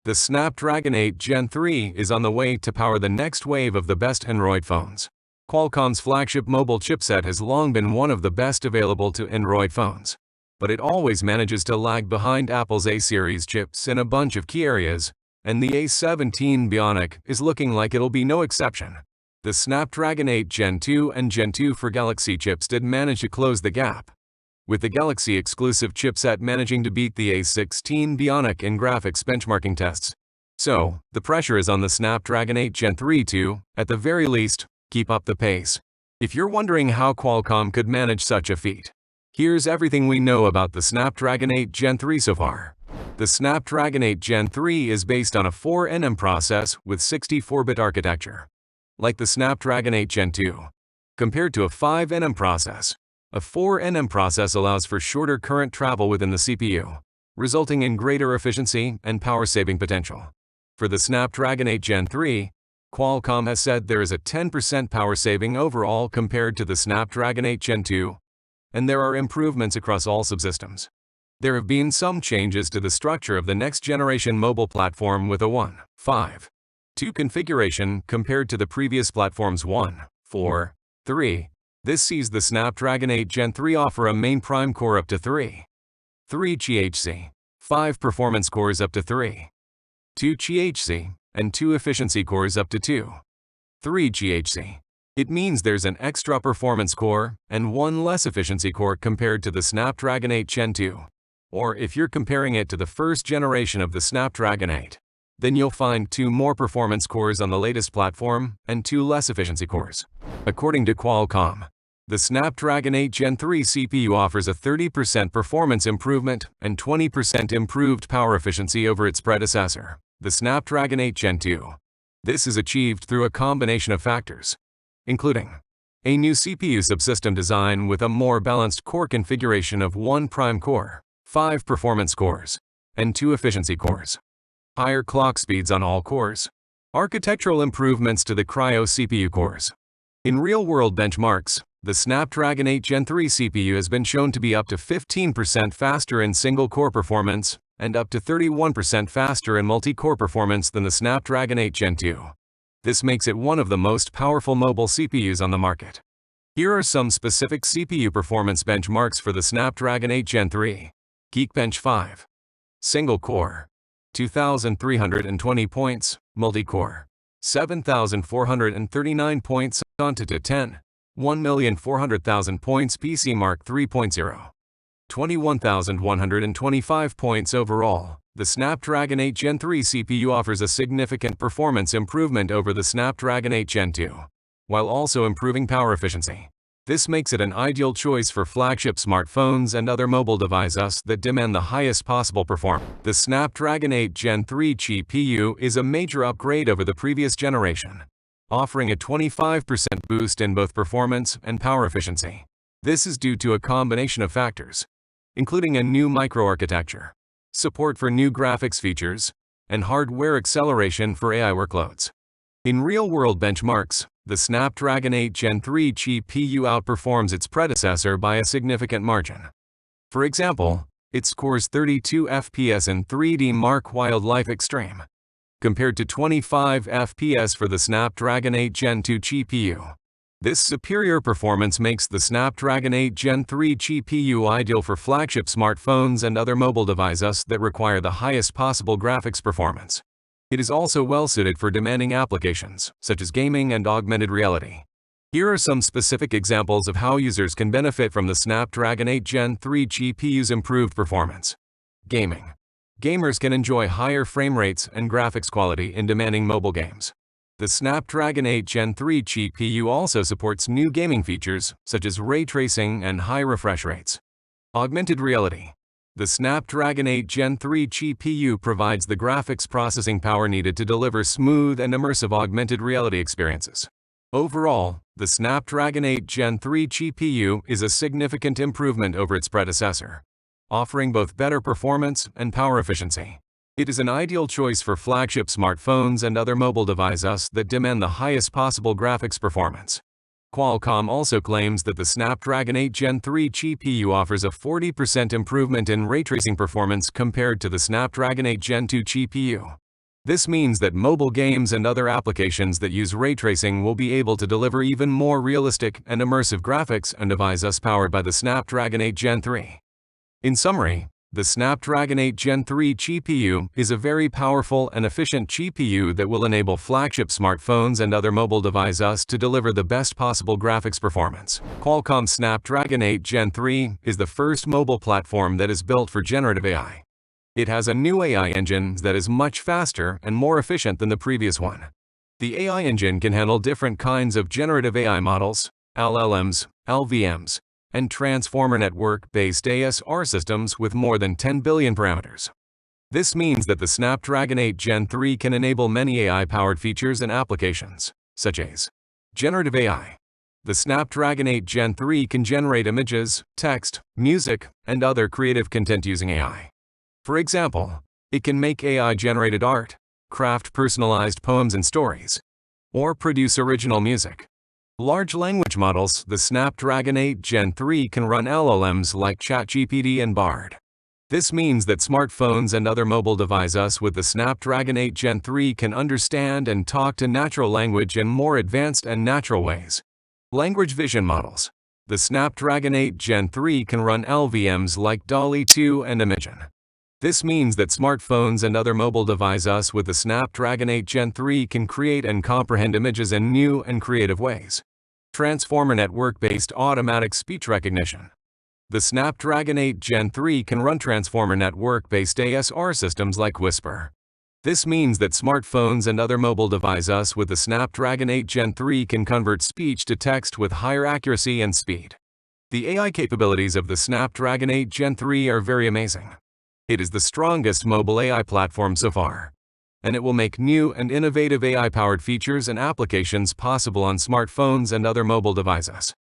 The Snapdragon 8 Gen 3 is on the way to power the next wave of the best Android phones. Qualcomm's flagship mobile chipset has long been one of the best available to Android phones, but it always manages to lag behind Apple's A-series chips in a bunch of key areas, and the A17 Bionic is looking like it'll be no exception. The Snapdragon 8 Gen 2 and Gen 2 for Galaxy chips did manage to close the gap, with the Galaxy exclusive chipset managing to beat the A16 Bionic in graphics benchmarking tests. So, the pressure is on the Snapdragon 8 Gen 3 to, at the very least, keep up the pace. If you're wondering how Qualcomm could manage such a feat, here's everything we know about the Snapdragon 8 Gen 3 so far. The Snapdragon 8 Gen 3 is based on a 4nm process with 64-bit architecture, like the Snapdragon 8 Gen 2. Compared to a 5nm process, a 4nm process allows for shorter current travel within the CPU, resulting in greater efficiency and power-saving potential. For the Snapdragon 8 Gen 3, Qualcomm has said there is a 10% power saving overall compared to the Snapdragon 8 Gen 2, and there are improvements across all subsystems. There have been some changes to the structure of the next-generation mobile platform with a 1.5.2 configuration compared to the previous platform's 1.4.3. This sees the Snapdragon 8 Gen 3 offer a main prime core up to 3 GHz, 5 performance cores up to 3 GHz, and 2 efficiency cores up to 3 GHz. It means there's an extra performance core and one less efficiency core compared to the Snapdragon 8 Gen 2. Or if you're comparing it to the first generation of the Snapdragon 8, then you'll find 2 more performance cores on the latest platform and 2 less efficiency cores. According to Qualcomm, the Snapdragon 8 Gen 3 CPU offers a 30% performance improvement and 20% improved power efficiency over its predecessor, the Snapdragon 8 Gen 2. This is achieved through a combination of factors, including a new CPU subsystem design with a more balanced core configuration of 1 prime core, 5 performance cores, and 2 efficiency cores, higher clock speeds on all cores, architectural improvements to the Cryo CPU cores. In real-world benchmarks, the Snapdragon 8 Gen 3 CPU has been shown to be up to 15% faster in single-core performance and up to 31% faster in multi-core performance than the Snapdragon 8 Gen 2. This makes it one of the most powerful mobile CPUs on the market. Here are some specific CPU performance benchmarks for the Snapdragon 8 Gen 3. Geekbench 5. Single core, 2,320 points, multi-core, 7,439 points, Antutu 10, 1,400,000 points, PCMark 3.0. 21,125 points overall. The Snapdragon 8 Gen 3 CPU offers a significant performance improvement over the Snapdragon 8 Gen 2, while also improving power efficiency. This makes it an ideal choice for flagship smartphones and other mobile devices that demand the highest possible performance. The Snapdragon 8 Gen 3 GPU is a major upgrade over the previous generation, offering a 25% boost in both performance and power efficiency. This is due to a combination of factors, including a new microarchitecture, support for new graphics features, and hardware acceleration for AI workloads. In real-world benchmarks, the Snapdragon 8 Gen 3 GPU outperforms its predecessor by a significant margin. For example, it scores 32 FPS in 3D Mark Wildlife Extreme, compared to 25 FPS for the Snapdragon 8 Gen 2 GPU. This superior performance makes the Snapdragon 8 Gen 3 GPU ideal for flagship smartphones and other mobile devices that require the highest possible graphics performance. It is also well-suited for demanding applications, such as gaming and augmented reality. Here are some specific examples of how users can benefit from the Snapdragon 8 Gen 3 GPU's improved performance. Gaming. Gamers can enjoy higher frame rates and graphics quality in demanding mobile games. The Snapdragon 8 Gen 3 GPU also supports new gaming features, such as ray tracing and high refresh rates. Augmented reality. The Snapdragon 8 Gen 3 GPU provides the graphics processing power needed to deliver smooth and immersive augmented reality experiences. Overall, the Snapdragon 8 Gen 3 GPU is a significant improvement over its predecessor, offering both better performance and power efficiency. It is an ideal choice for flagship smartphones and other mobile devices that demand the highest possible graphics performance. Qualcomm also claims that the Snapdragon 8 Gen 3 GPU offers a 40% improvement in ray tracing performance compared to the Snapdragon 8 Gen 2 GPU. This means that mobile games and other applications that use ray tracing will be able to deliver even more realistic and immersive graphics on devices powered by the Snapdragon 8 Gen 3. In summary, the Snapdragon 8 Gen 3 GPU is a very powerful and efficient GPU that will enable flagship smartphones and other mobile devices to deliver the best possible graphics performance. Qualcomm Snapdragon 8 Gen 3 is the first mobile platform that is built for generative AI. It has a new AI engine that is much faster and more efficient than the previous one. The AI engine can handle different kinds of generative AI models, LLMs, LVMs, and transformer network-based ASR systems with more than 10 billion parameters. This means that the Snapdragon 8 Gen 3 can enable many AI-powered features and applications, such as generative AI. The Snapdragon 8 Gen 3 can generate images, text, music, and other creative content using AI. For example, it can make AI-generated art, craft personalized poems and stories, or produce original music. Large language models, the Snapdragon 8 Gen 3 can run LLMs like ChatGPT and Bard. This means that smartphones and other mobile devices with the Snapdragon 8 Gen 3 can understand and talk to natural language in more advanced and natural ways. Language vision models. The Snapdragon 8 Gen 3 can run LVMs like DALL-E 2 and Imagen. This means that smartphones and other mobile devices with the Snapdragon 8 Gen 3 can create and comprehend images in new and creative ways. Transformer network-based automatic speech recognition. The Snapdragon 8 Gen 3 can run transformer network-based ASR systems like Whisper. This means that smartphones and other mobile devices with the Snapdragon 8 Gen 3 can convert speech to text with higher accuracy and speed. The AI capabilities of the Snapdragon 8 Gen 3 are very amazing. It is the strongest mobile AI platform so far, and it will make new and innovative AI-powered features and applications possible on smartphones and other mobile devices.